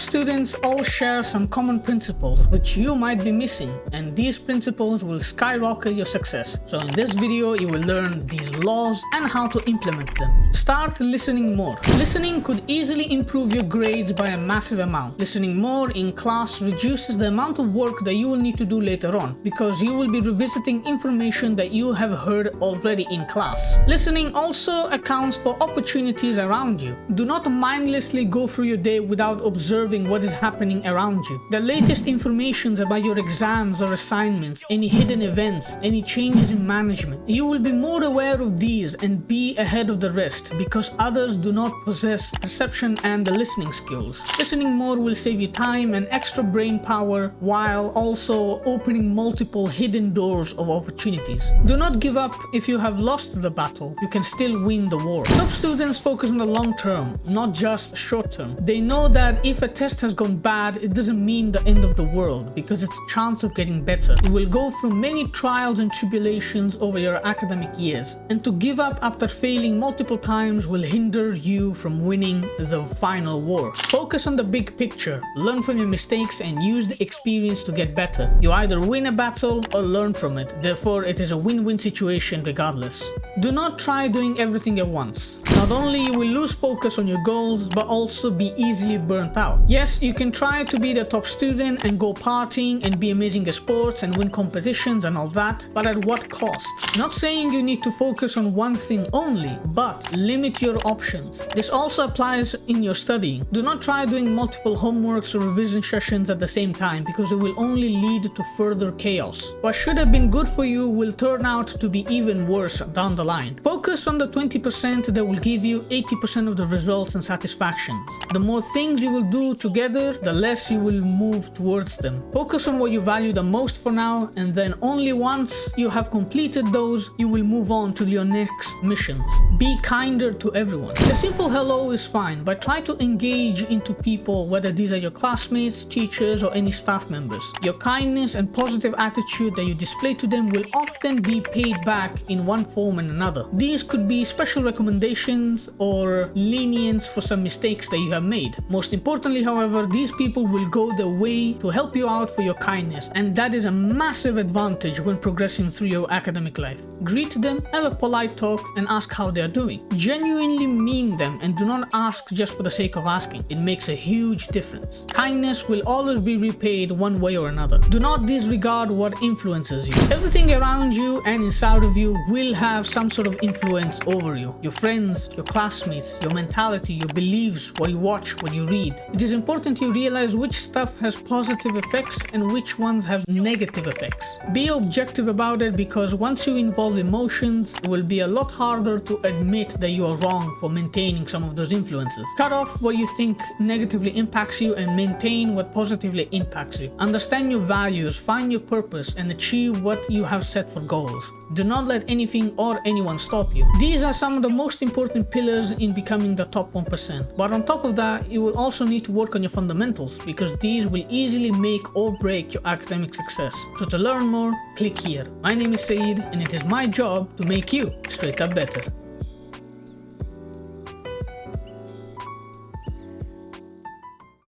students all share some common principles which you might be missing, and these principles will skyrocket your success. So in this video you will learn these laws and how to implement them. Start listening more. Listening could easily improve your grades by a massive amount. Listening more in class reduces the amount of work that you will need to do later on, because you will be revisiting information that you have heard already in class. Listening also accounts for opportunities around you. Do not mindlessly go through your day without observing what is happening around you. The latest information about your exams or assignments, any hidden events, any changes in management. You will be more aware of these and be ahead of the rest, because others do not possess perception and the listening skills. Listening more will save you time and extra brain power, while also opening multiple hidden doors of opportunities. Do not give up if you have lost the battle. You can still win the war. Top students focus on the long term, not just short term. They know that if a test has gone bad, it doesn't mean the end of the world, because it's a chance of getting better. You will go through many trials and tribulations over your academic years, and to give up after failing multiple times will hinder you from winning the final war. Focus on the big picture, learn from your mistakes and use the experience to get better. You either win a battle or learn from it, therefore it is a win-win situation regardless. Do not try doing everything at once. Not only you will lose focus on your goals, but also be easily burnt out. Yes, you can try to be the top student and go partying and be amazing at sports and win competitions and all that, but at what cost? Not saying you need to focus on one thing only, but limit your options. This also applies in your studying. Do not try doing multiple homeworks or revision sessions at the same time, because it will only lead to further chaos. What should have been good for you will turn out to be even worse down the line. Focus on the 20% that will give you 80% of the results and satisfactions. The more things you will do together, the less you will move towards them. Focus on what you value the most for now, and then only once you have completed those, you will move on to your next missions. Be kinder to everyone. A simple hello is fine, but try to engage into people, whether these are your classmates, teachers, or any staff members. Your kindness and positive attitude that you display to them will often be paid back in one form and another. These could be special recommendations or lenience for some mistakes that you have made. Most importantly, however, these people will go their way to help you out for your kindness, and that is a massive advantage when progressing through your academic life. Greet them, have a polite talk, and ask how they are doing. Genuinely mean them and do not ask just for the sake of asking. It makes a huge difference. Kindness will always be repaid one way or another. Do not disregard what influences you. Everything around you and inside of you will have some sort of influence over you. Your friends, your classmates, your mentality, your beliefs, what you watch, what you read. It is important you realize which stuff has positive effects and which ones have negative effects. Be objective about it, because once you involve emotions, it will be a lot harder to admit that you are wrong for maintaining some of those influences. Cut off what you think negatively impacts you and maintain what positively impacts you. Understand your values, find your purpose, and achieve what you have set for goals. Do not let anything or anyone stop you. These are some of the most important pillars in becoming the top 1%. But on top of that, you will also need to work on your fundamentals, because these will easily make or break your academic success. So to learn more, click here. My name is Saeed, and it is my job to make you straight up better.